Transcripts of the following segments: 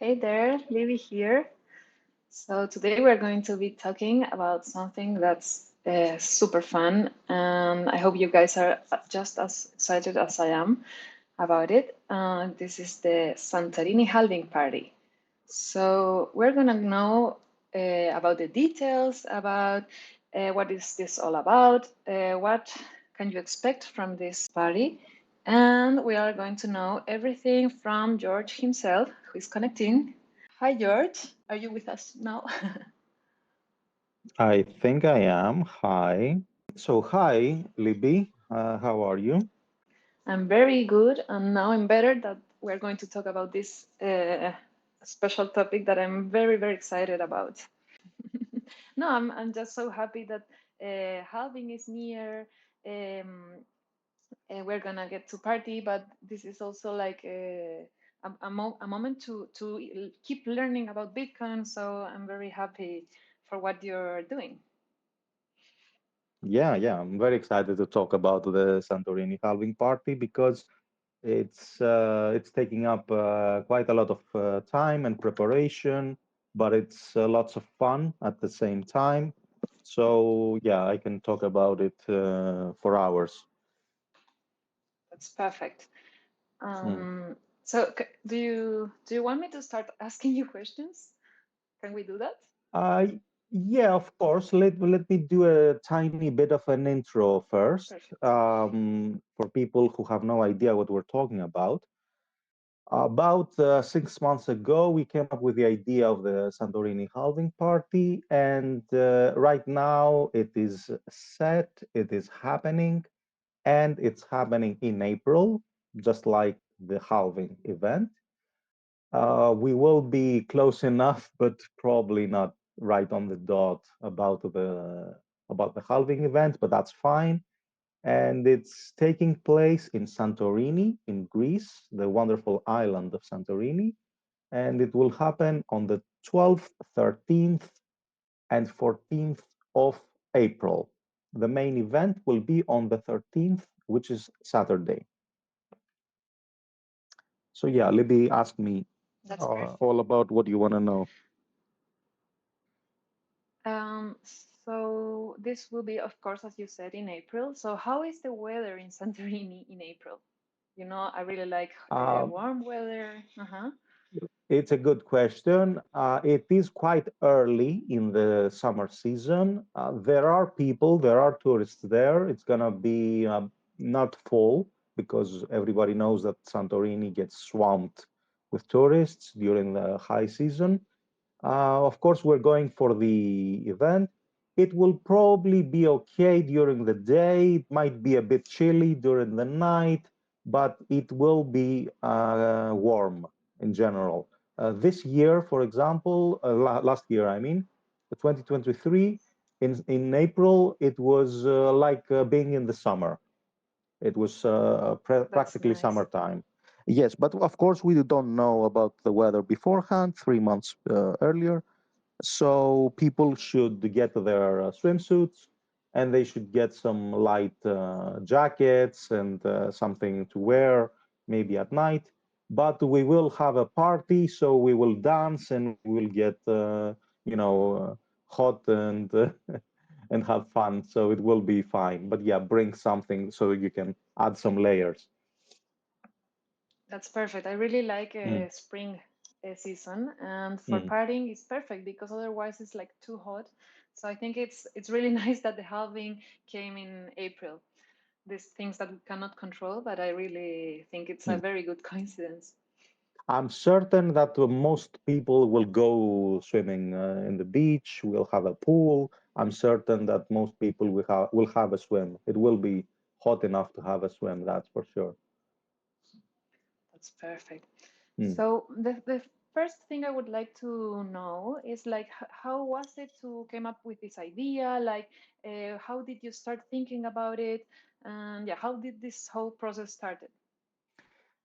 Hey there, Libby here. So today we're going to be talking about something that's super fun, and I hope you guys are just as excited as I am about it. This is the Santorini Halving Party. So we're gonna know about the details, about what is this all about, what can you expect from this party, and we are going to know everything from George himself, who is connecting. Hi, George. Are you with us now? I think I am. Hi. So, hi, Libby. How are you? I'm very good, and now I'm better that we're going to talk about this special topic that I'm very, very excited about. No, I'm just so happy that halving is near. Um, we're gonna get to party, but this is also like a moment to keep learning about Bitcoin. So I'm very happy for what you're doing. Yeah. I'm very excited to talk about the Santorini Halving Party because it's taking up quite a lot of time and preparation, but it's lots of fun at the same time. So, yeah, I can talk about it for hours. That's perfect. Hmm. So do you want me to start asking you questions? Can we do that? Uh, yeah, of course. Let me do a tiny bit of an intro first Perfect. for people who have no idea what we're talking about. About 6 months ago, we came up with the idea of the Santorini Halving Party, and right now it is set, it is happening, and it's happening in April, just like the halving event. We will be close enough, but probably not right on the dot about the halving event, but that's fine. And it's taking place in Santorini, in Greece, the wonderful island of Santorini, and it will happen on the 12th, 13th, and 14th of April. The main event will be on the 13th, which is Saturday. So yeah, Libby asked me That's perfect. all about what you want to know. Um, so this will be, of course, as you said, in April. So how is the weather in Santorini in April? I really like Um, warm weather. Uh-huh. It's a good question. It is quite early in the summer season. There are tourists there. It's gonna be not full because everybody knows that Santorini gets swamped with tourists during the high season. Of course, we're going for the event. It will probably be okay during the day. It might be a bit chilly during the night, but it will be warm in general. This year, for example, last year, I mean, 2023, in April, it was like being in the summer. It was That's practically nice. summertime. Yes, but of course, we don't know about the weather beforehand, 3 months earlier. So people should get their swimsuits and they should get some light jackets and something to wear maybe at night. But we will have a party, so we will dance and we will get, hot and and have fun. So it will be fine. But yeah, bring something so you can add some layers. That's perfect. I really like Mm, spring season, and for mm. partying, it's perfect because otherwise it's like too hot. So I think it's really nice that the halving came in April. These things that we cannot control, but I really think it's a Mm. very good coincidence. I'm certain that most people will go swimming in the beach. We'll have a pool. I'm certain that most people will have a swim. It will be hot enough to have a swim, that's for sure. That's perfect. Mm. So the first thing I would like to know is like how was it to came up with this idea? Like how did you start thinking about it? And yeah, how did this whole process started?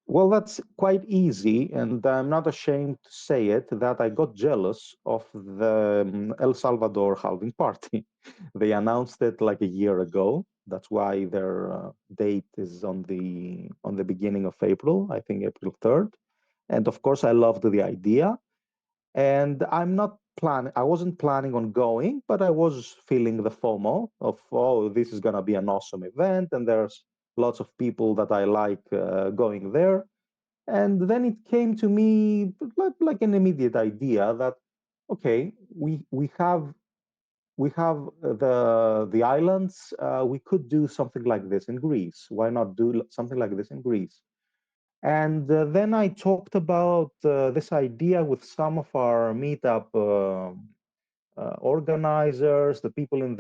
Well, that's quite easy, and I'm not ashamed to say it that I got jealous of the El Salvador halving party. They announced it like a year ago. That's why their date is on the beginning of April, I think April 3rd. And of course, I loved the idea. And I wasn't planning on going, but I was feeling the FOMO of, oh, this is going to be an awesome event. And there's lots of people that I like going there. And then it came to me like an immediate idea that, okay, we have the islands. We could do something like this in Greece. Why not do something like this in Greece? And then I talked about this idea with some of our meetup organizers, the people in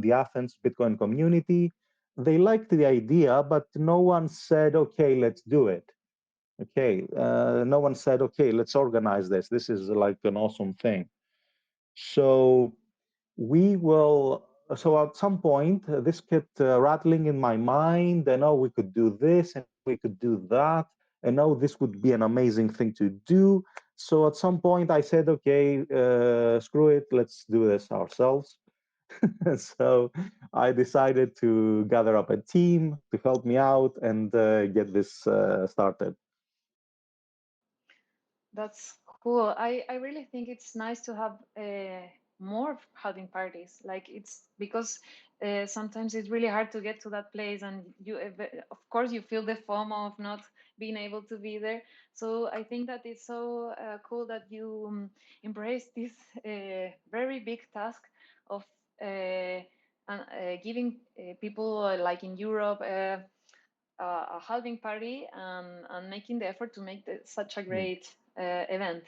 the Athens Bitcoin community. They liked the idea, but no one said, "Okay, let's do it." Okay, no one said, "Okay, let's organize this. This is like an awesome thing." So we will so at some point this kept rattling in my mind, and oh, we could do this and we could do that, and oh, this would be an amazing thing to do. So at some point I said, okay, screw it, let's do this ourselves. So I decided to gather up a team to help me out and get this started. That's cool. I really think it's nice to have more halving parties. Like it's because sometimes it's really hard to get to that place, and you, of course, you feel the FOMO of not being able to be there. So I think that it's so cool that you embrace this very big task of giving people like in Europe. A halving party and making the effort to make such a Mm. great event.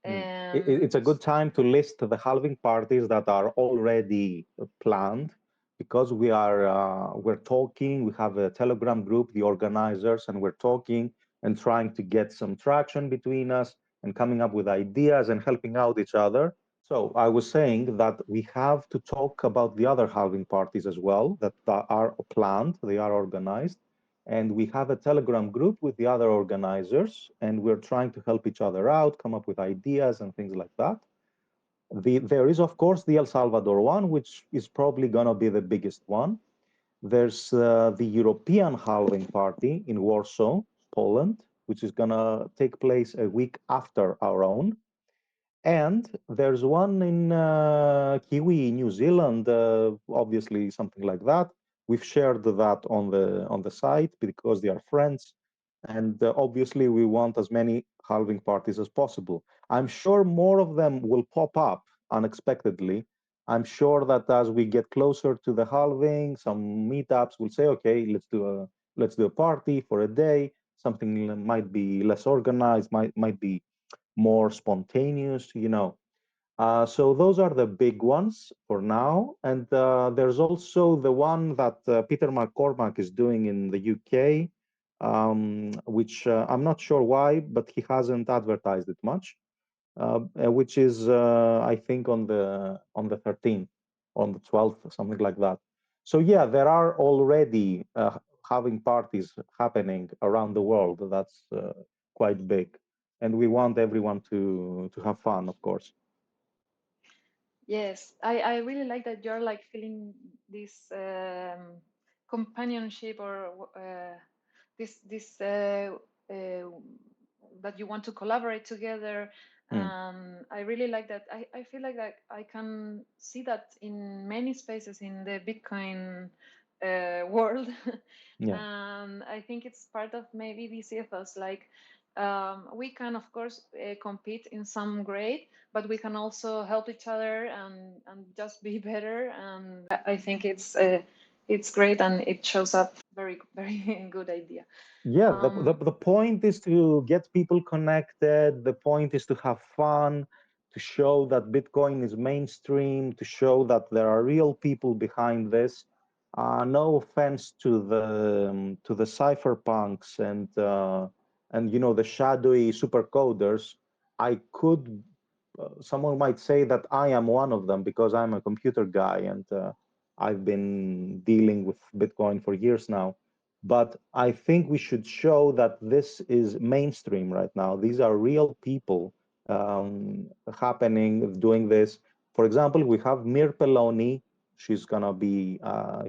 Mm. Um, It's a good time to list the halving parties that are already planned, because we're talking. We have a Telegram group, the organizers, and we're talking and trying to get some traction between us and coming up with ideas and helping out each other. So I was saying that we have to talk about the other halving parties as well that are planned, they are organized, and we have a Telegram group with the other organizers, and we're trying to help each other out, come up with ideas and things like that. There is, of course, the El Salvador one, which is probably going to be the biggest one. There's the European Halving Party in Warsaw, Poland, which is going to take place a week after our own. And there's one in Kiwi, New Zealand, obviously something like that. We've shared that on the site because they are friends, and obviously we want as many halving parties as possible. I'm sure more of them will pop up unexpectedly. I'm sure that as we get closer to the halving, some meetups will say, "Okay, let's do a party for a day." Something might be less organized, might be more spontaneous. So those are the big ones for now. And there's also the one that Peter McCormack is doing in the UK, which I'm not sure why, but he hasn't advertised it much, which is I think on the 13th, on the 12th, something like that. So yeah, there are already having parties happening around the world. That's quite big, and we want everyone to have fun, of course. yes, I really like that you're like feeling this companionship or this that you want to collaborate together. Mm, I really like that. I feel like that I can see that in many spaces in the Bitcoin world. yeah. And I think it's part of maybe this ethos. Like we can, of course, compete in some grade, but we can also help each other and just be better. And I think it's great and it shows up very very good idea. Yeah, Um, the point is to get people connected. The point is to have fun, to show that Bitcoin is mainstream, to show that there are real people behind this. No offense to the cypherpunks and the shadowy supercoders. I could Someone might say that I am one of them because I'm a computer guy and I've been dealing with Bitcoin for years now. But I think we should show that this is mainstream right now. These are real people doing this. For example, we have Mir Peloni. She's gonna be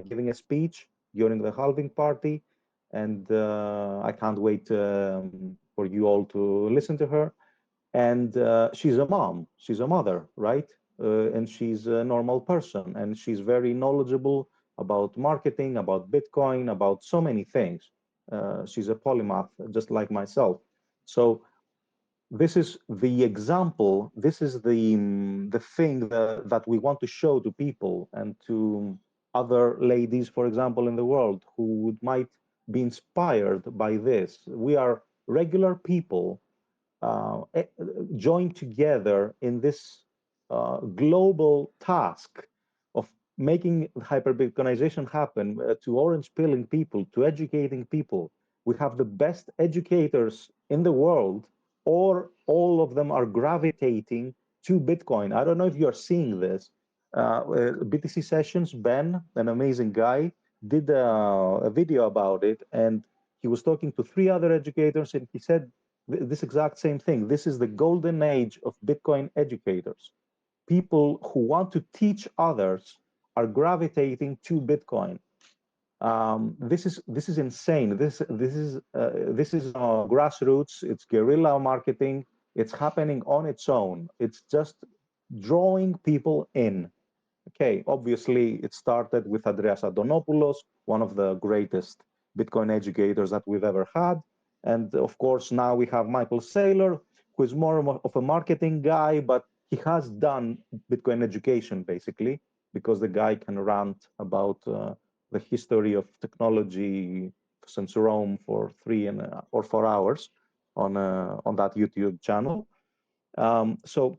giving a speech during the halving party, and I can't wait for you all to listen to her. And she's a mom, she's a mother, right? And she's a normal person, and she's very knowledgeable about marketing, about Bitcoin, about so many things. She's a polymath, just like myself. So this is the example, this is the thing that we want to show to people and to other ladies, for example, in the world who might be inspired by this. We are regular people uh, eh, joined together in this global task of making hyper-Bitcoinization happen, to orange pilling people, to educating people. We have the best educators in the world, or all of them are gravitating to Bitcoin. I don't know if you're seeing this. BTC Sessions, Ben, an amazing guy, did a video about it, and he was talking to three other educators, and he said this exact same thing. This is the golden age of Bitcoin educators. People who want to teach others are gravitating to Bitcoin. This is insane. This is grassroots. It's guerrilla marketing. It's happening on its own. It's just drawing people in. Okay, obviously it started with Andreas Adonopoulos, one of the greatest Bitcoin educators that we've ever had. And of course, now we have Michael Saylor, who is more of a marketing guy, but he has done Bitcoin education basically, because the guy can rant about the history of technology since Rome for 3 or 4 hours on that YouTube channel. So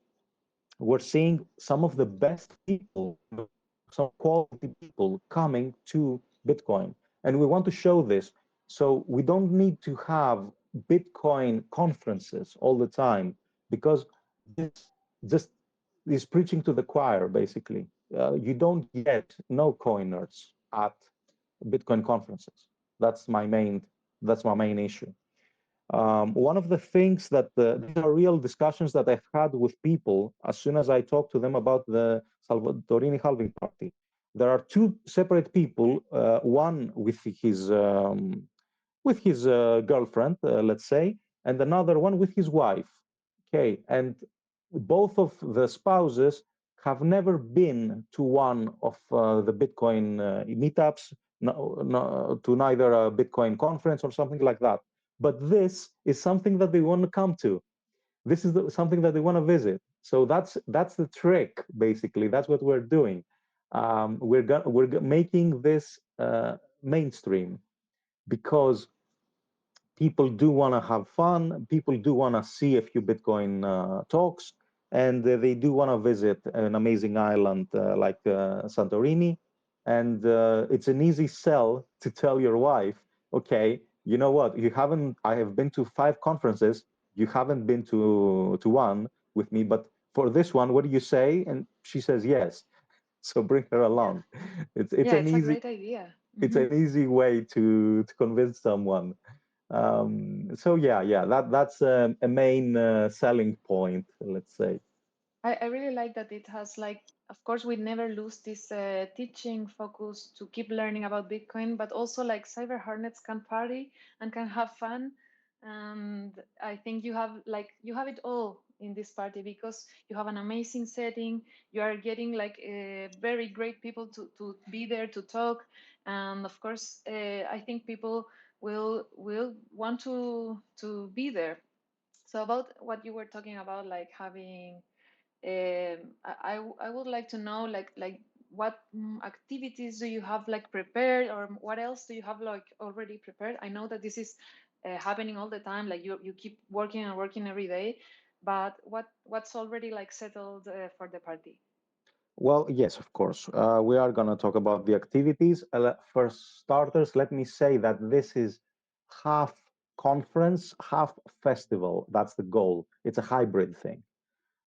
we're seeing some of the best people, some quality people coming to Bitcoin. And we want to show this. So we don't need to have Bitcoin conferences all the time, because this just is preaching to the choir, basically. You don't get no coiners at Bitcoin conferences. That's my main, that's my main issue. One of the things that these are real discussions that I've had with people as soon as I talk to them about the Santorini Halving Party. There are two separate people, one with his girlfriend, let's say, and another one with his wife. Okay, and both of the spouses have never been to one of the Bitcoin meetups, to neither a Bitcoin conference or something like that. But this is something that they want to come to. This is something that they want to visit. So that's the trick, basically. That's what we're doing. We're making this mainstream, because people do want to have fun. People do want to see a few Bitcoin talks, and they do want to visit an amazing island like Santorini. And it's an easy sell to tell your wife, okay, you know what? You haven't. I have been to 5 conferences. You haven't been to one with me, but for this one, what do you say? And she says yes. So bring her Yeah. along. It's Yeah, an it's a easy great idea. it's Hmm. an easy way to convince someone. So yeah, that's a main selling point, let's say. I really like that it has like, of course, we never lose this teaching focus to keep learning about Bitcoin, but also like cyber hornets can party and can have fun. And I think you have it all in this party, because you have an amazing setting. You are getting like very great people to be there to talk, and of course, I think people will want to be there. So about what you were talking about, like having I would like to know like what activities do you have like prepared, or what else do you have like already prepared? I know that this is happening all the time, like you keep working and working every day, but what's already like settled for the party? Well, yes, of course. We are going to talk about the activities. For starters, let me say that this is half conference, half festival. That's the goal. It's a hybrid thing.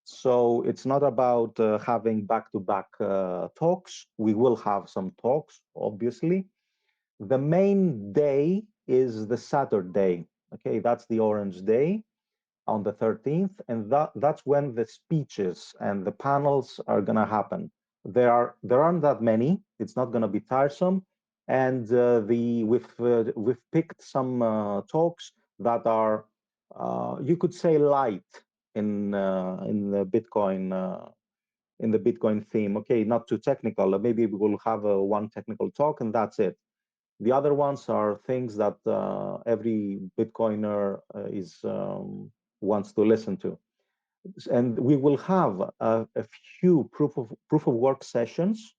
So it's not about having back-to-back talks. We will have some talks, obviously. The main day is the Saturday. Okay, that's the Orange Day on the 13th, and that's when the speeches and the panels are gonna happen. There aren't that many. It's not gonna be tiresome, and we've picked some talks that are you could say light in the Bitcoin theme. Okay, not too technical. Maybe we will have one technical talk and that's it. The other ones are things that every Bitcoiner is wants to listen to, and we will have a few proof of work sessions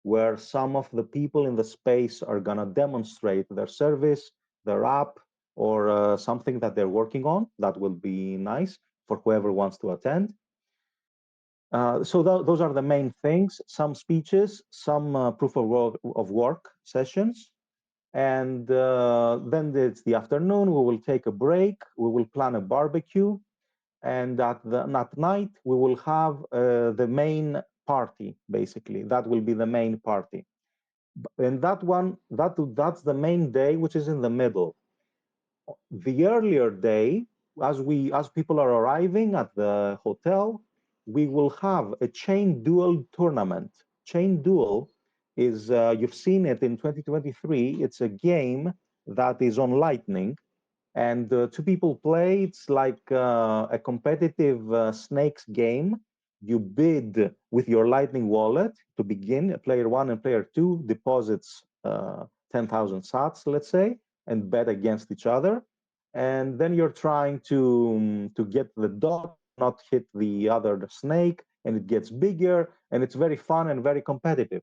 where some of the people in the space are gonna demonstrate their service, their app, or something that they're working on. That will be nice for whoever wants to attend. So those are the main things: some speeches, some proof of work sessions, and then it's the afternoon. We will take a break. We will plan a barbecue, and at night we will have the main party. Basically, that will be the main party, and that's the main day, which is in the middle. The earlier day, as people are arriving at the hotel, we will have a chain duel tournament. Chain duel is you've seen it in 2023. It's a game that is on Lightning, and two people play. It's like a competitive snakes game. You bid with your Lightning wallet to begin. Player one and player two deposits 10,000 sats, let's say, and bet against each other. And then you're trying to get the dot, not hit the other snake, and it gets bigger, and it's very fun and very competitive.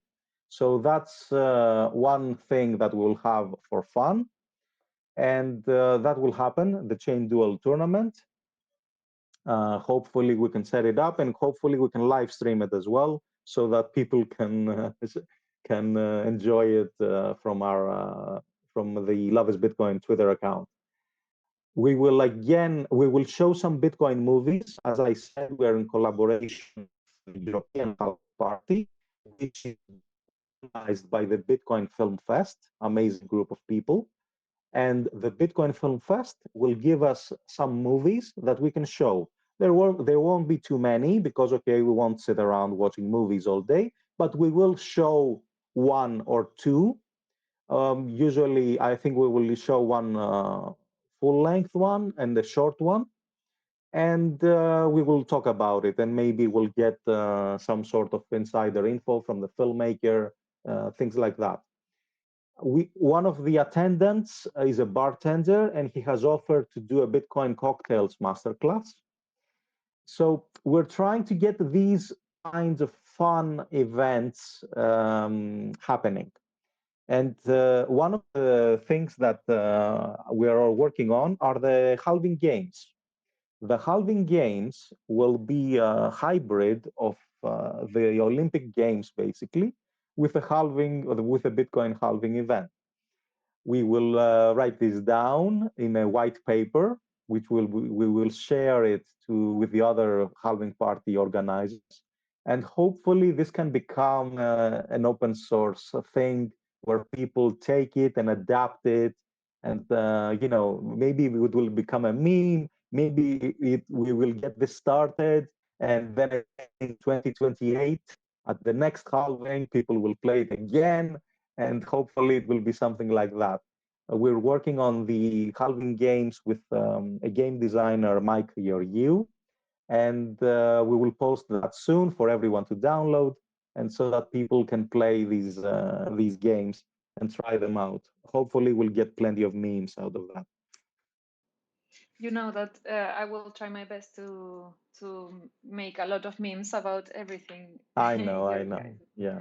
So that's one thing that we'll have for fun, and that will happen, the chain duel tournament. Hopefully we can set it up, and hopefully we can live stream it as well, so that people can enjoy it from the Love is Bitcoin Twitter account. We will show some Bitcoin movies. As I said, we're in collaboration with the European Halving Party, which is organized by the Bitcoin Film Fest, amazing group of people. And the Bitcoin Film Fest will give us some movies that we can show. There won't be too many because, okay, we won't sit around watching movies all day, but we will show one or two. Usually, I think we will show one full-length one and a short one, and we will talk about it, and maybe we'll get some sort of insider info from the filmmaker, things like that. One of the attendants is a bartender, and he has offered to do a Bitcoin cocktails masterclass. So we're trying to get these kinds of fun events happening. And one of the things that we are working on are the halving games. The halving games will be a hybrid of the Olympic Games, basically, with a Bitcoin halving event. We will write this down in a white paper, which we will share it with the other halving party organizers, and hopefully this can become an open source thing where people take it and adapt it, and maybe it will become a meme. Maybe we will get this started, and then in 2028, at the next halving, people will play it again, and hopefully it will be something like that. We're working on the halving games with a game designer, Mike Georgiou, and we will post that soon for everyone to download, and so that people can play these games and try them out. Hopefully, we'll get plenty of memes out of that. You know that I will try my best to make a lot of memes about everything I know, I you know. guys. Yeah.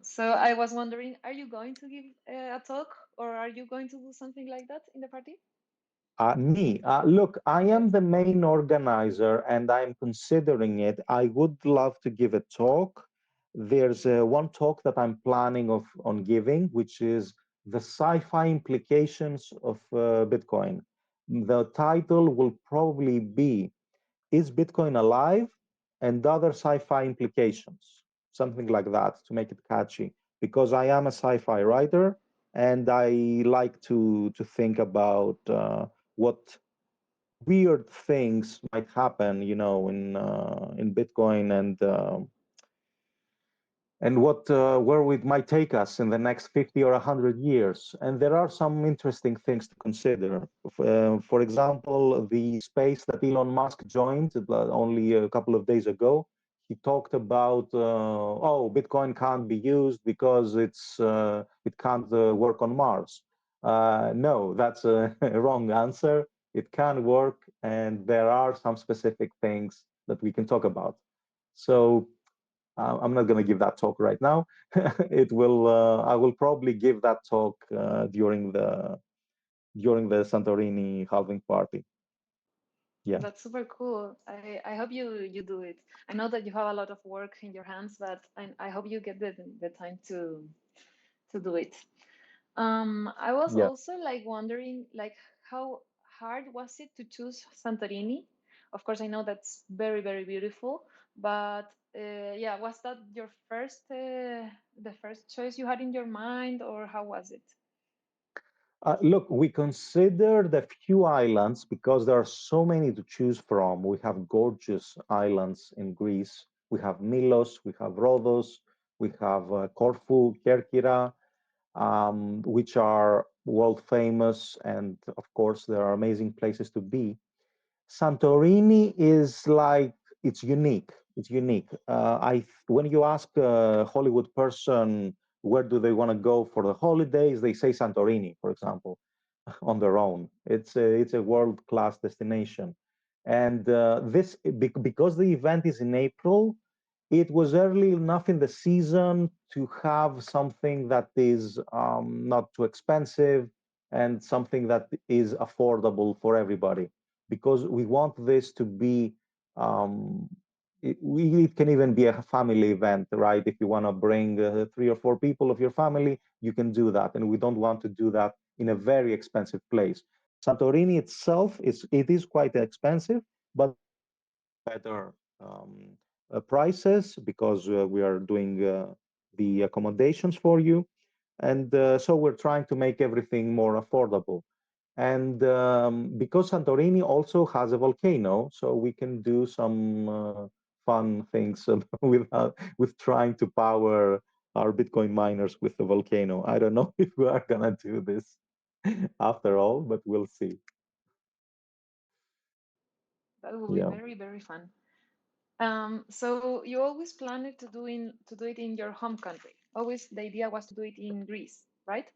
So I was wondering, are you going to give a talk, or are you going to do something like that in the party? Me, look, I am the main organizer and I'm considering it. I would love to give a talk. There's one talk that I'm planning on giving, which is the sci-fi implications of Bitcoin. The title will probably be "Is Bitcoin Alive?" and other sci-fi implications, something like that, to make it catchy. Because I am a sci-fi writer, and I like to think about what weird things might happen, in Bitcoin, and and what where it might take us in the next 50 or 100 years. And there are some interesting things to consider. For example, the space that Elon Musk joined only a couple of days ago, he talked about, oh, Bitcoin can't be used because it can't work on Mars. No, that's a wrong answer. It can work, and there are some specific things that we can talk about. So I'm not going to give that talk right now. It will. I will probably give that talk during the Santorini Halving Party. Yeah, That's super cool. I hope you do it. I know that you have a lot of work in your hands, but I hope you get the time to do it. I was yeah. also like wondering like how hard was it to choose Santorini? Of course, I know that's very, very beautiful, but yeah, was that your first the first choice you had in your mind, or how was it? Look, we considered a few islands because there are so many to choose from. We have gorgeous islands in Greece. We have Milos, we have Rhodos, we have Corfu, Kerkyra, which are world famous, and of course, there are amazing places to be. Santorini is like it's unique. It's unique. When you ask a Hollywood person where do they want to go for the holidays, they say Santorini, for example, on their own. It's a world-class destination, and because the event is in April, it was early enough in the season to have something that is not too expensive and something that is affordable for everybody because we want this to be it can even be a family event, right? If you want to bring 3 or 4 people of your family, you can do that, and we don't want to do that in a very expensive place. Santorini itself is quite expensive, but we can do better prices because we are doing the accommodations for you, and so we're trying to make everything more affordable. And because Santorini also has a volcano, so we can do some fun things with trying to power our Bitcoin miners with the volcano. I don't know if we are gonna do this after all, but we'll see. That will be Yeah. very, very fun. So you always planned to do it in your home country. Always the idea was to do it in Greece, right?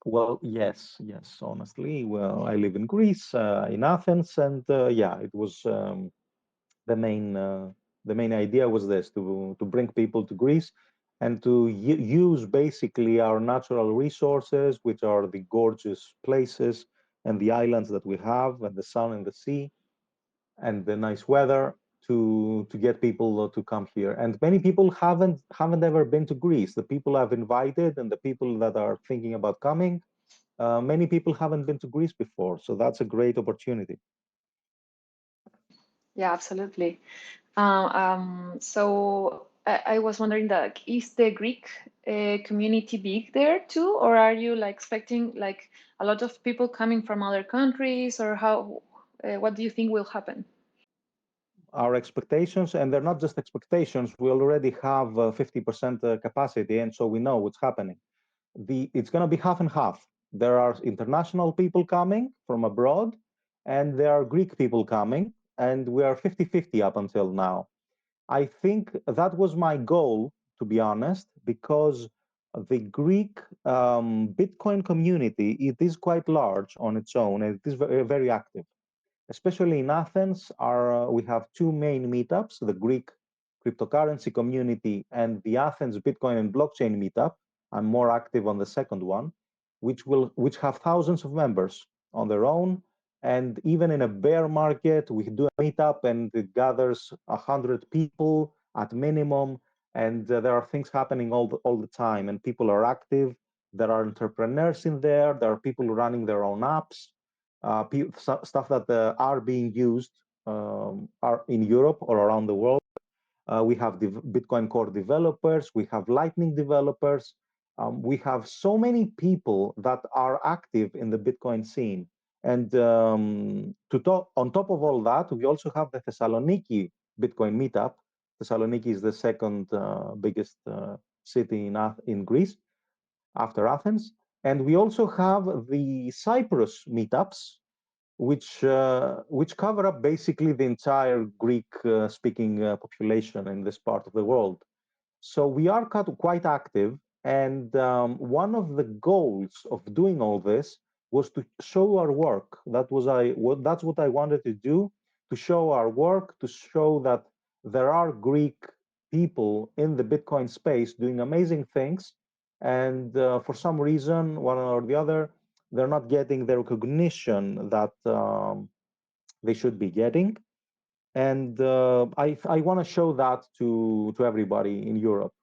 Well, yes, yes. Honestly, well, I live in Greece, in Athens, and yeah, it was the main uh, the main idea was this to bring people to Greece and to use basically our natural resources, which are the gorgeous places and the islands that we have, and the sun and the sea and the nice weather to get people to come here. And many people haven't ever been to Greece. The people I've invited and the people that are thinking about coming, many people haven't been to Greece before, so that's a great opportunity. Yeah, absolutely. So I was wondering that is the Greek community big there too, or are you like expecting like a lot of people coming from other countries, or how? What do you think will happen? Our expectations, and they're not just expectations, we already have 50% capacity, and so we know what's happening. It's going to be half and half. There are international people coming from abroad, and there are Greek people coming, and we are 50-50 up until now. I think that was my goal, to be honest, because the Greek Bitcoin community, it is quite large on its own, and it is very, very active. Especially in Athens, we have two main meetups, the Greek cryptocurrency community and the Athens Bitcoin and blockchain meetup. I'm more active on the second one, which have thousands of members on their own. And even in a bear market, we do a meetup and it gathers 100 people at minimum. And there are things happening all the time, and people are active. There are entrepreneurs in there. There are people running their own apps, stuff that are being used are in Europe or around the world. We have Bitcoin Core developers, we have Lightning developers, we have so many people that are active in the Bitcoin scene. And on top of all that, we also have the Thessaloniki Bitcoin meetup, Thessaloniki is the second biggest city in Greece after Athens. And we also have the Cyprus meetups, which cover up basically the entire Greek speaking population in this part of the world. So we are quite active, and one of the goals of doing all this was to show our work. That's what I wanted to do, to show our work, to show that there are Greek people in the Bitcoin space doing amazing things, and for some reason, one or the other, they're not getting the recognition that they should be getting. And I want to show that to everybody in Europe.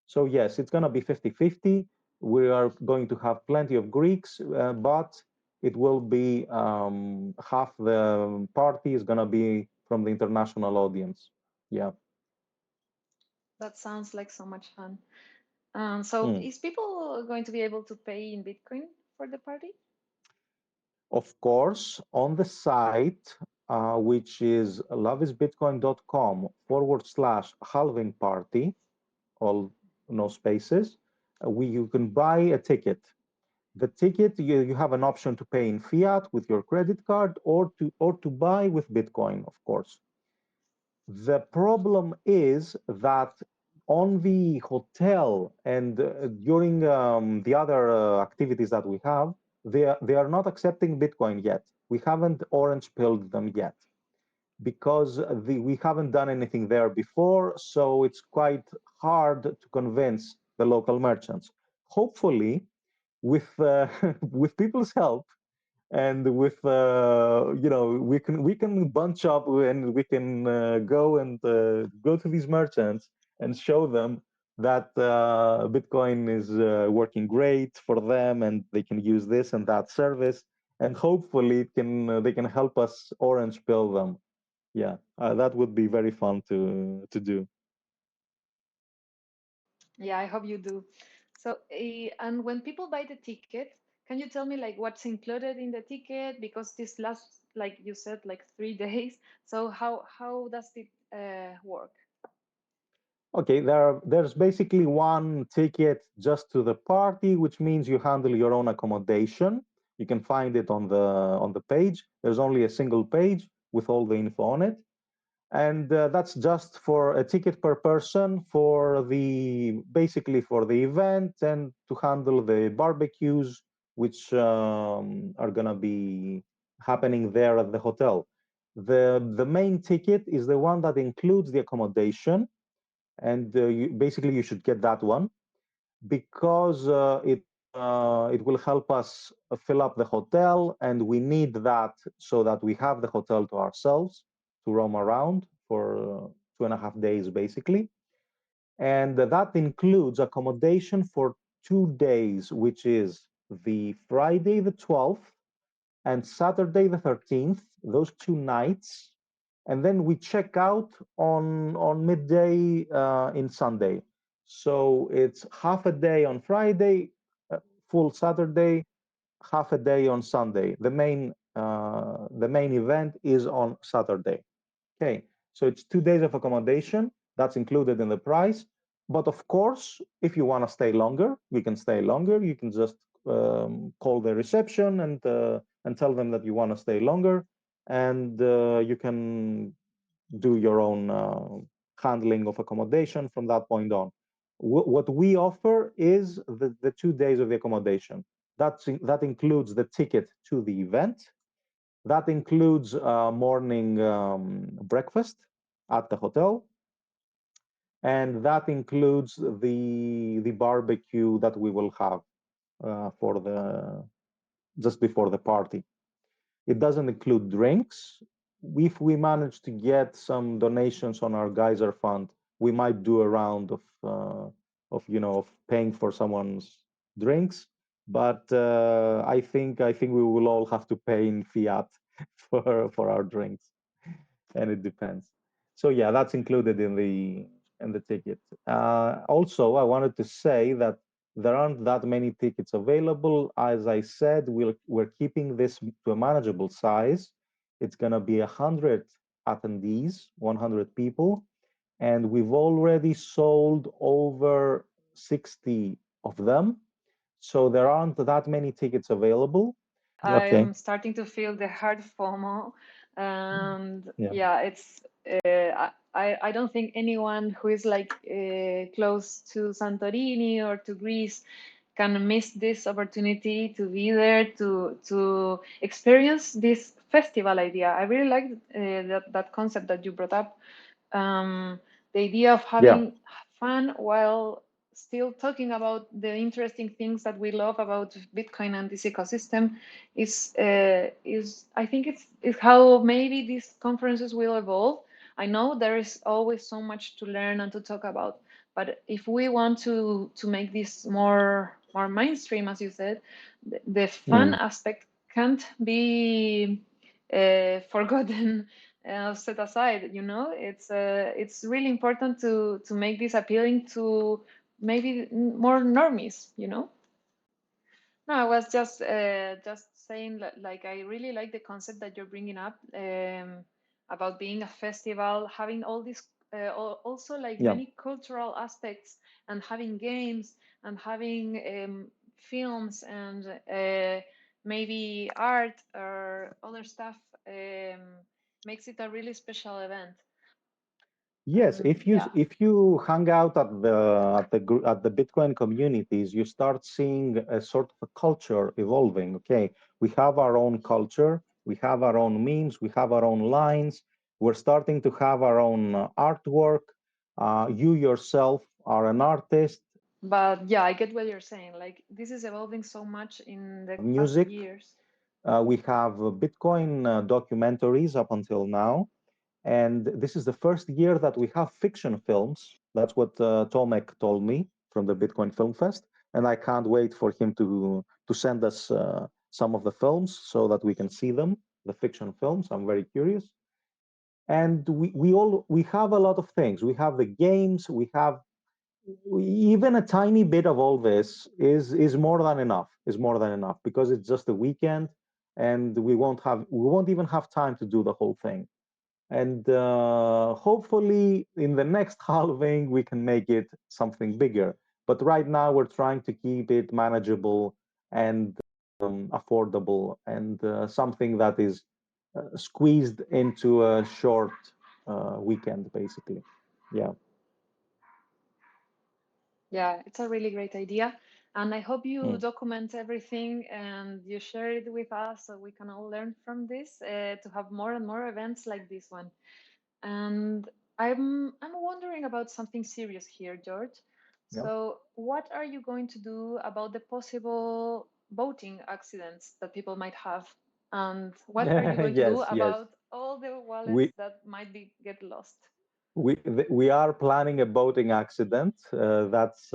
So yes, it's going to be 50-50. We are going to have plenty of Greeks, but it will be half the party is going to be from the international audience. Yeah. That sounds like so much fun. So Mm. is people going to be able to pay in Bitcoin for the party? Of course, on the site, which is loveisbitcoin.com/halving party, all no spaces, you can buy a ticket. The ticket, you have an option to pay in fiat with your credit card or to buy with Bitcoin, of course. The problem is that on the hotel and during the other activities that we have, they are not accepting Bitcoin yet. We haven't orange pilled them yet because we haven't done anything there before, so it's quite hard to convince the local merchants. Hopefully, with with people's help and with we can bunch up and we can go to these merchants and show them that Bitcoin is working great for them and they can use this and that service, and hopefully they can help us orange pill them. Yeah, that would be very fun to do. Yeah, I hope you do. So, and when people buy the ticket, can you tell me like what's included in the ticket? Because this lasts, like you said, like 3 days. So how does it work? Okay, there's basically one ticket just to the party, which means you handle your own accommodation. You can find it on the page. There's only a single page with all the info on it, and that's just for a ticket per person for the basically for the event and to handle the barbecues, which are gonna be happening there at the hotel. The main ticket is the one that includes the accommodation, and basically you should get that one because it will help us fill up the hotel, and we need that so that we have the hotel to ourselves to roam around for 2.5 days basically, and that includes accommodation for 2 days, which is the Friday the 12th and Saturday the 13th, those 2 nights, and then we check out on midday in Sunday. So it's half a day on Friday, full Saturday, half a day on Sunday. The main event is on Saturday. Okay, so it's 2 days of accommodation that's included in the price. But of course, if you want to stay longer, we can stay longer. You can just call the reception and tell them that you want to stay longer, and you can do your own handling of accommodation from that point on. What we offer is the 2 days of the accommodation. That includes the ticket to the event, that includes morning breakfast at the hotel, and that includes the barbecue that we will have for the just before the party. It doesn't include drinks. If we manage to get some donations on our geyser fund, we might do a round of paying for someone's drinks. But I think we will all have to pay in fiat for our drinks, and it depends. So yeah, that's included in the ticket. Also, I wanted to say that there aren't that many tickets available. As I said, we're keeping this to a manageable size. It's gonna be 100 attendees, 100 people, and we've already sold over 60 of them. So there aren't that many tickets available. Okay. I'm starting to feel the hard FOMO, and Yeah. yeah, it's I don't think anyone who is like close to Santorini or to Greece can miss this opportunity to be there to experience this festival idea. I really like that concept that you brought up, the idea of Yeah. having fun while still talking about the interesting things that we love about Bitcoin and this ecosystem is I think it's how maybe these conferences will evolve. I know there is always so much to learn and to talk about, but if we want to make this more mainstream, as you said, the fun Mm. aspect can't be forgotten, set aside. You know, it's really important to make this appealing to maybe more normies. You know. No, I was just saying like I really like the concept that you're bringing up, about being a festival, having all these also like Yeah. many cultural aspects, and having games, and having films, and maybe art or other stuff, um, makes it a really special event. Yes, And yeah. if you hang out at the Bitcoin communities, you start seeing a sort of a culture evolving. Okay, we have our own culture, we have our own memes, we have our own lines. We're starting to have our own artwork. You yourself are an artist. But yeah, I get what you're saying. Like this is evolving so much in the past Music. years. We have Bitcoin documentaries up until now. And this is the first year that we have fiction films. That's what Tomek told me from the Bitcoin Film Fest. And I can't wait for him to send us some of the films so that we can see them, the fiction films. I'm very curious. And we have a lot of things. We have the games. Even a tiny bit of all this is more than enough. Is more than enough because it's just a weekend, and we won't even have time to do the whole thing. And hopefully in the next halving we can make it something bigger. But right now we're trying to keep it manageable and affordable, and something that is squeezed into a short weekend, basically. Yeah. Yeah, it's a really great idea. And I hope you Mm. document everything and you share it with us so we can all learn from this, to have more and more events like this one. And I'm wondering about something serious here, George. Yeah. So, what are you going to do about the possible boating accidents that people might have? And what are you going to do Yes, yes. about all the wallets We that might be get lost? we are planning a boating accident. That's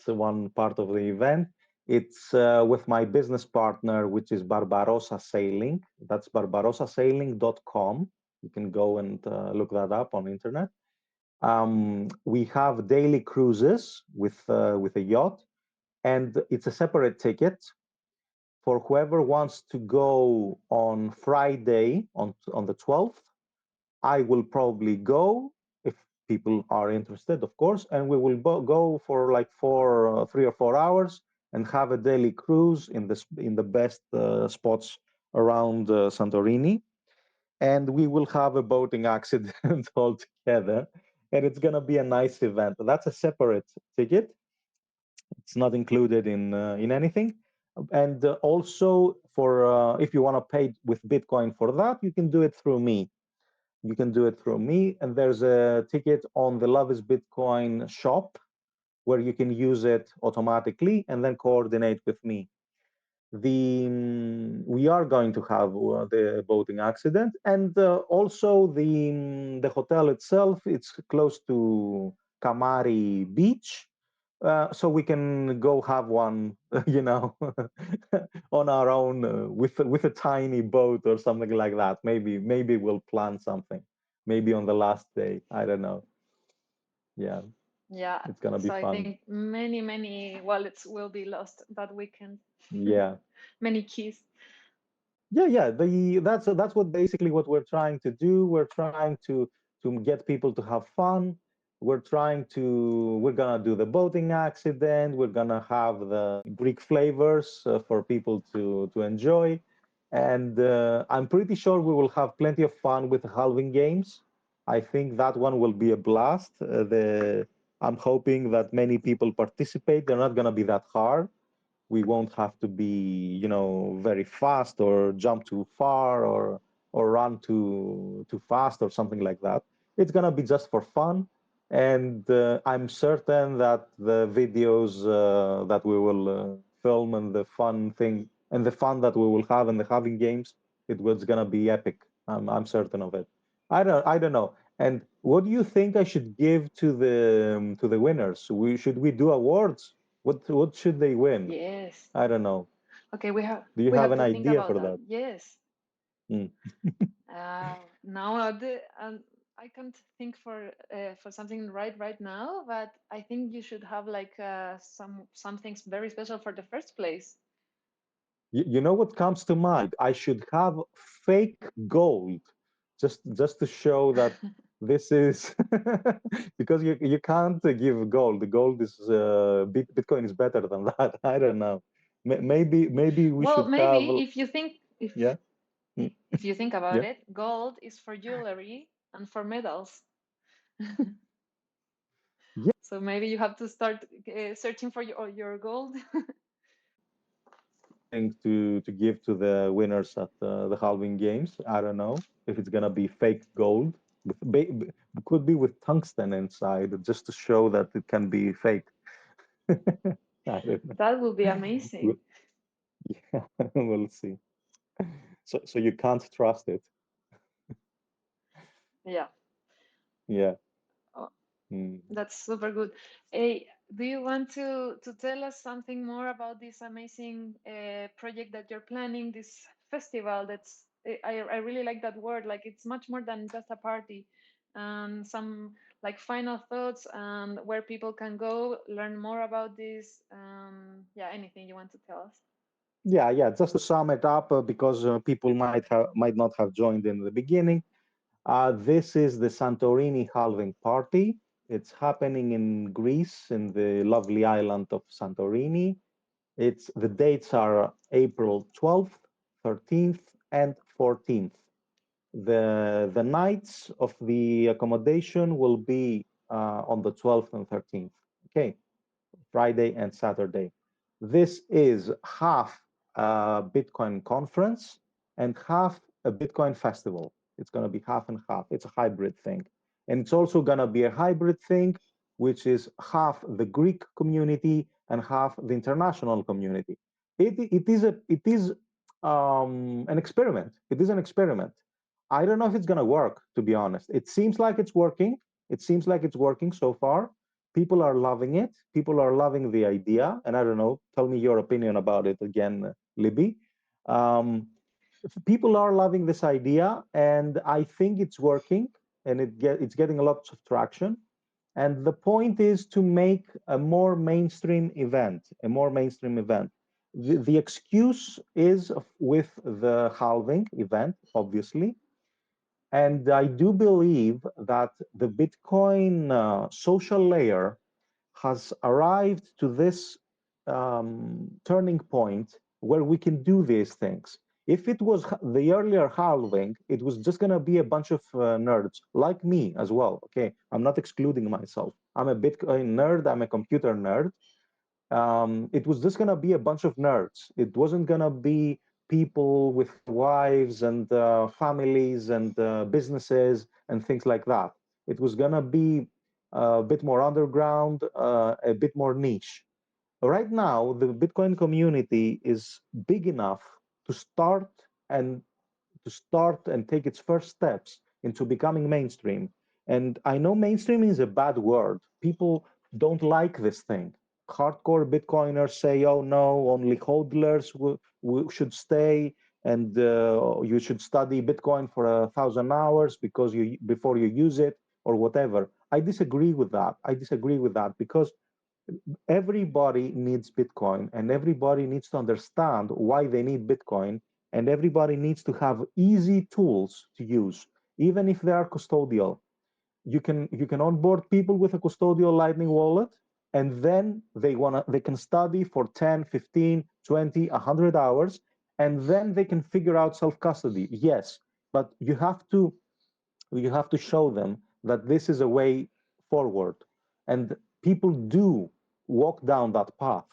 one part of the event. It's with my business partner, which is Barbarossa Sailing. That's barbarossasailing.com. You can go and look that up on internet. We have daily cruises with a yacht, and it's a separate ticket for whoever wants to go on Friday on the 12th. I will probably go if people are interested, of course, and we will go for like 3 or 4 hours and have a daily cruise in the best spots around Santorini, and we will have a boating accident all together, and it's gonna be a nice event. That's a separate ticket. It's not included in anything. And also, for if you want to pay with Bitcoin for that, you can do it through me. You can do it through me, and there's a ticket on the Love is Bitcoin shop where you can use it automatically and then coordinate with me. We are going to have the boating accident, and also the hotel itself. It's close to Kamari Beach, so we can go have one, you know, on our own with a tiny boat or something like that. Maybe we'll plan something. Maybe on the last day. I don't know. Yeah, Yeah, it's gonna be so I fun. think many wallets will be lost that weekend. Yeah, Many keys. yeah. That's what basically what we're trying to do. We're trying to to get people to have fun. We're gonna do the boating accident. We're gonna have the Greek flavors for people to enjoy. And I'm pretty sure we will have plenty of fun with the halving games. I think that one will be a blast. I'm hoping that many people participate. They're not gonna be that hard. We won't have to be, very fast or jump too far or run too fast or something like that. It's gonna be just for fun, and I'm certain that the videos that we will film and the fun thing and the fun that we will have in the having games, it was gonna be epic. I'm certain of it. I don't know. And what do you think I should give to the winners? We do awards? What should they win? Yes. I don't know. Okay, Do you we have have an to think idea about for that. that? Yes. Mm. Now I can't think for something right now, but I think you should have like some things very special for the first place. You know what comes to mind? I should have fake gold, just to show that this is because you can't give gold. The gold is Bitcoin is better than that. I don't know. Maybe we Well, should have, maybe if you think yeah. Mm. if you think about Yeah. it, gold is for jewelry and for medals. Yeah. So maybe you have to start searching for your gold. Thing to give to the winners at the halving games. I don't know if it's gonna be fake gold. Could be with tungsten inside, just to show that it can be fake. I don't know. That will be We'll, amazing. yeah, we'll see. So you can't trust it. Yeah. Yeah. Oh, Mm. that's super good. Hey, do you want to tell us something more about this amazing project that you're planning, this festival? I really like that word. Like it's much more than just a party. And some like final thoughts and where people can go learn more about this. Yeah, anything you want to tell us? Yeah. Just to sum it up, because people might not have joined in the beginning. This is the Santorini Halving Party. It's happening in Greece, in the lovely island of Santorini. The dates are April 12th, 13th, and 14th. The nights of the accommodation will be on the 12th and 13th. Okay. Friday and Saturday. This is half a Bitcoin conference and half a Bitcoin festival. It's going to be half and half. It's a hybrid thing. And it's also going to be a hybrid thing, which is half the Greek community and half the international community. It is an experiment. It is an experiment. I don't know if it's going to work, to be honest. It seems like it's working. It seems like it's working so far. People are loving it. People are loving the idea. And I don't know, tell me your opinion about it again, Libby. Um, People are loving this idea, and I think it's working, and it's getting a lot of traction. And the point is to make a more mainstream event, a more mainstream event. The excuse is with the halving event, obviously, and I do believe that the Bitcoin social layer has arrived to this turning point where we can do these things. If it was the earlier halving, it was just going to be a bunch of nerds like me as well. Okay, I'm not excluding myself. I'm a Bitcoin nerd, I'm a computer nerd. It was just going to be a bunch of nerds. It wasn't going to be people with wives and families and businesses and things like that. It was going to be a bit more underground, a bit more niche. Right now, the Bitcoin community is big enough to and start and take its first steps into becoming mainstream. And I know mainstream is a bad word. People don't like this thing. Hardcore Bitcoiners say, oh no, only hodlers should stay, and you should study Bitcoin for 1,000 hours before you use it or whatever. I disagree with that. I disagree with that because everybody needs Bitcoin and everybody needs to understand why they need Bitcoin, and everybody needs to have easy tools to use, even if they are custodial. you can onboard people with a custodial Lightning wallet, and then they can study for 10, 15, 20, 100 hours, and then they can figure out self custody. Yes, but you have to show them that this is a way forward. And people do walk down that path.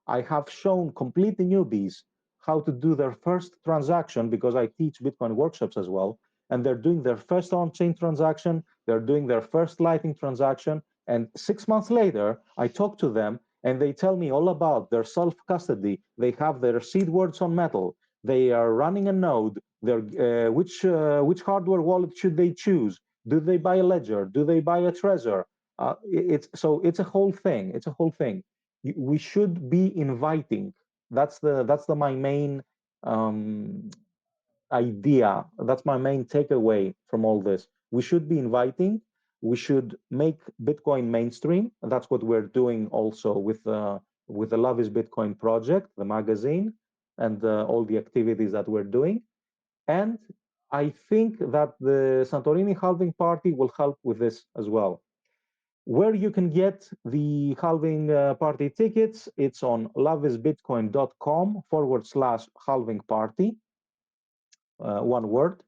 I have shown complete newbies how to do their first transaction because I teach Bitcoin workshops as well. And they're doing their first on chain transaction, they're doing their first Lightning transaction. And 6 months later, I talk to them and they tell me all about their self custody. They have their seed words on metal. They are running a node. Which hardware wallet should they choose? Do they buy a ledger? Do they buy a Trezor? It's a whole thing. It's a whole thing. We should be inviting. That's my main um, idea. That's my main takeaway from all this. We should be inviting. We should make Bitcoin mainstream. And that's what we're doing also with the Love is Bitcoin project, the magazine, and all the activities that we're doing. And I think that the Santorini Halving Party will help with this as well. Where you can get the halving party tickets, it's on loveisbitcoin.com/halving party, one word.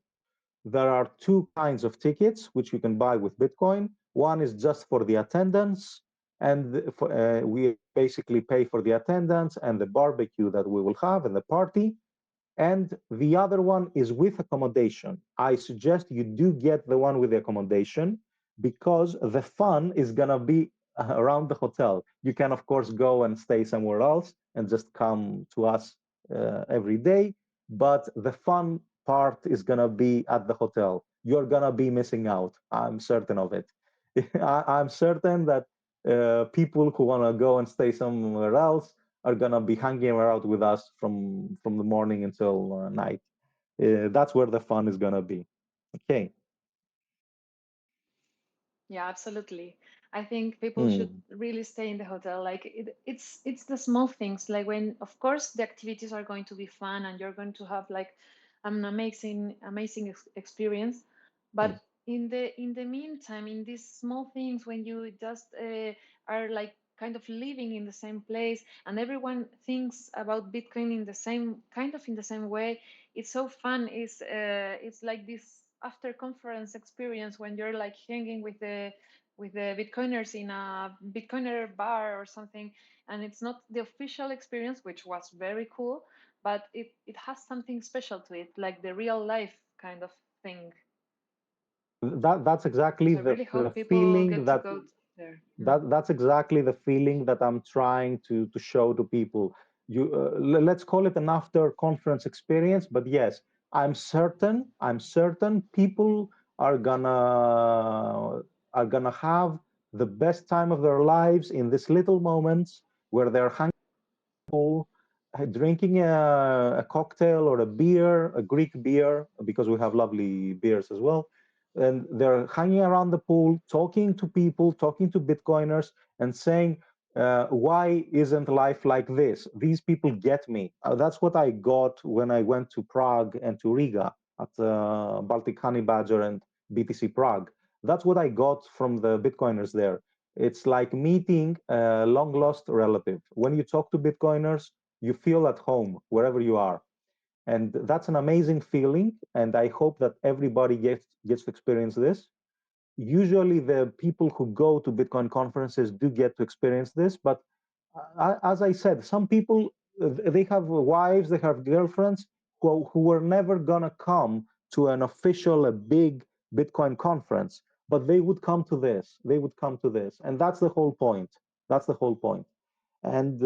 There are two kinds of tickets which you can buy with Bitcoin. One is just for the attendance, and we basically pay for the attendance and the barbecue that we will have and the party. And the other one is with accommodation. I suggest you do get the one with the accommodation because the fun is going to be around the hotel. You can, of course, go and stay somewhere else and just come to us every day. But the fun part is going to be at the hotel. You're going to be missing out. I'm certain of it. I'm certain that people who want to go and stay somewhere else are gonna be hanging around with us from the morning until night. That's where the fun is gonna be. Okay. Yeah, absolutely. I think people should Mm, really stay in the hotel. Like it's the small things. Like when, of course, the activities are going to be fun and you're going to have like an amazing experience. mm. But in the meantime, in these small things, when you just are like kind of living in the same place and everyone thinks about Bitcoin in the same in the same way, it's so fun. It's like this after conference experience when you're like hanging with the Bitcoiners in a Bitcoiner bar or something, and it's not the official experience, which was very cool, but it has something special to it, like the real life kind of thing. That's exactly So I really the hope people feeling get to that go there. that's exactly the feeling that I'm trying to show to people. Let's call it an after conference experience, but yes, I'm certain people are gonna have the best time of their lives in these little moments where they're hanging pool, drinking a cocktail or a beer, a Greek beer, because we have lovely beers as well. And they're hanging around the pool, talking to people, talking to Bitcoiners, and saying, why isn't life like this? These people get me. That's what I got when I went to Prague and to Riga at Baltic Honey Badger and BTC Prague. That's what I got from the Bitcoiners there. It's like meeting a long lost relative. When you talk to Bitcoiners, you feel at home wherever you are. And that's an amazing feeling. And I hope that everybody gets to experience this. Usually, the people who go to Bitcoin conferences do get to experience this. But as I said, some people they have wives, they have girlfriends who were never gonna come to an official, a big Bitcoin conference, but they would come to this. They would come to this, and that's the whole point. That's the whole point. And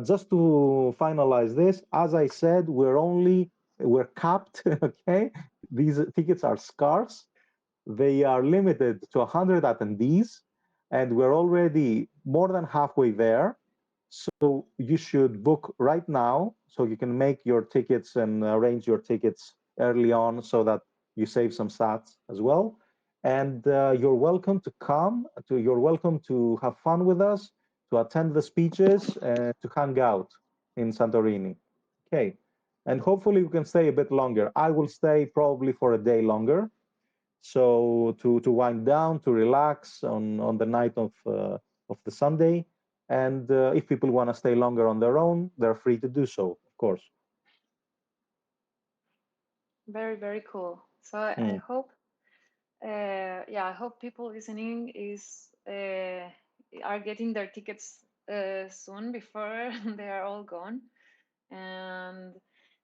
just to finalize this, as I said, we're capped. Okay, these tickets are scarce. They are limited to 100 attendees, and we're already more than halfway there. So you should book right now so you can make your tickets and arrange your tickets early on so that you save some sats as well. And you're welcome to come. You're welcome to have fun with us, to attend the speeches, and to hang out in Santorini. Okay. And hopefully we can stay a bit longer. I will stay probably for a day longer So to wind down, to relax on the night of the Sunday, and if people want to stay longer on their own, they're free to do so, of course. Very, very cool. So I Mm. hope, yeah, I hope people listening is are getting their tickets soon before they are all gone. And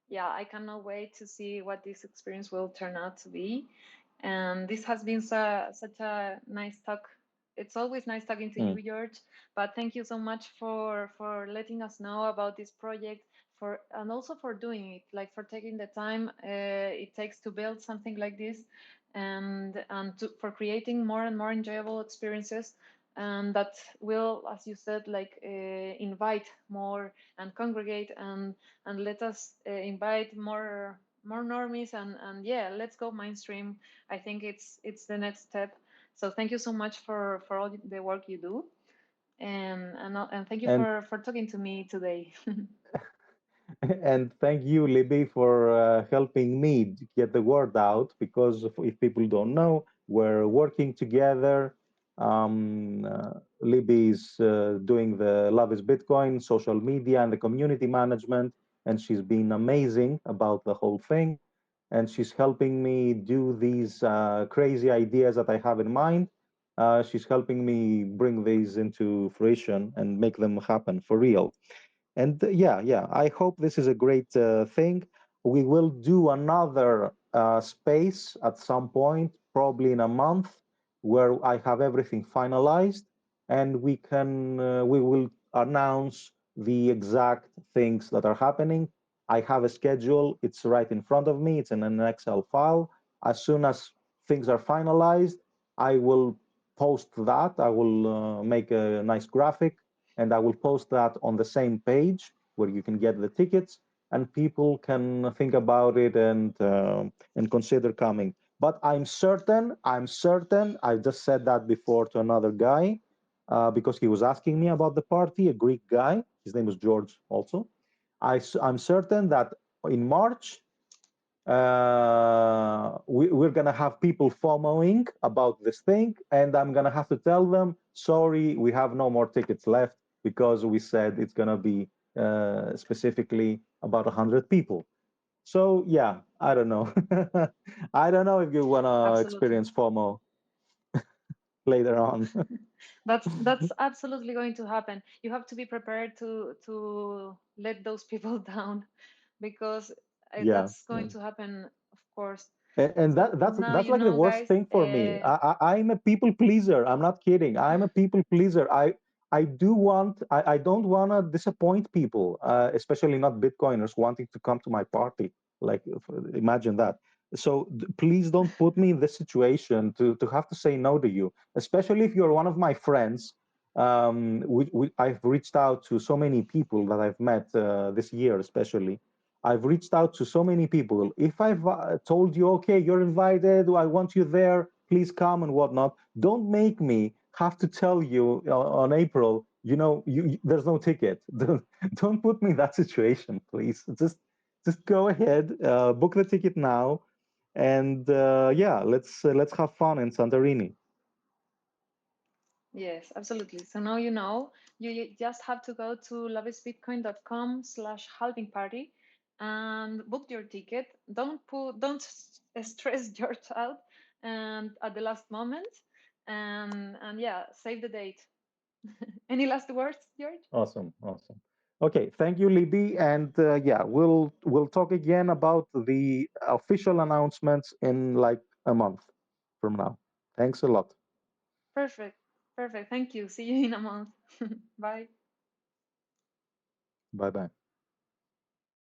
yeah, I cannot wait to see what this experience will turn out to be. And this has been such a nice talk. It's always nice talking to Mm. you, George. But thank you so much for letting us know about this project, for and also for doing it, like for taking the time it takes to build something like this, and for creating more and more enjoyable experiences, and that will, as you said, like invite more and congregate and let us invite more normies, and yeah, let's go mainstream. I think it's the next step. So thank you so much for all the work you do, and thank you And for talking to me today. And thank you, Libby, for helping me to get the word out. Because if people don't know, we're working together. Libby is doing the Love is Bitcoin social media and the community management, and she's been amazing about the whole thing. And she's helping me do these crazy ideas that I have in mind. She's helping me bring these into fruition and make them happen for real. And yeah, I hope this is a great thing. We will do another space at some point, probably in a month, where I have everything finalized, and we will announce the exact things that are happening. I have a schedule. It's right in front of me. It's in an Excel file. As soon as things are finalized, I will post that. I will make a nice graphic, and I will post that on the same page where you can get the tickets, and people can think about it and consider coming. But I'm certain. I just said that before to another guy because he was asking me about the party, a Greek guy. His name was George also. I'm certain that in March we're gonna have people FOMOing about this thing, and I'm gonna have to tell them, sorry, we have no more tickets left because we said it's gonna be specifically about 100 people. So yeah, I don't know. I don't know if you wanna Absolutely. experience FOMO later on. That's absolutely going to happen. You have to be prepared to let those people down, because Yeah, that's going yeah. to happen, of course. And So now that's you like the know, worst guys. thing for me. I'm a people pleaser. I'm not kidding. I'm a people pleaser. I don't want to disappoint people, especially not Bitcoiners wanting to come to my party. Like imagine that. So please don't put me in this situation to have to say no to you, especially if you're one of my friends. I've reached out to so many people that I've met this year, especially I've reached out to so many people. If I've told you, okay, you're invited, I want you there, please come and whatnot, don't make me have to tell you on April, there's no ticket. Don't put me in that situation, please. Just go ahead, book the ticket now, and yeah, let's have fun in Santorini. Yes, absolutely. So now you know, you just have to go to loveisbitcoin.com/halving party and book your ticket. Don't stress George out and at the last moment, and yeah, save the date. Any last words, George? Awesome, awesome. Okay, thank you, Libby, and yeah, we'll talk again about the official announcements in like a month from now. Thanks a lot. Perfect. Perfect. Thank you. See you in a month. Bye. Bye bye.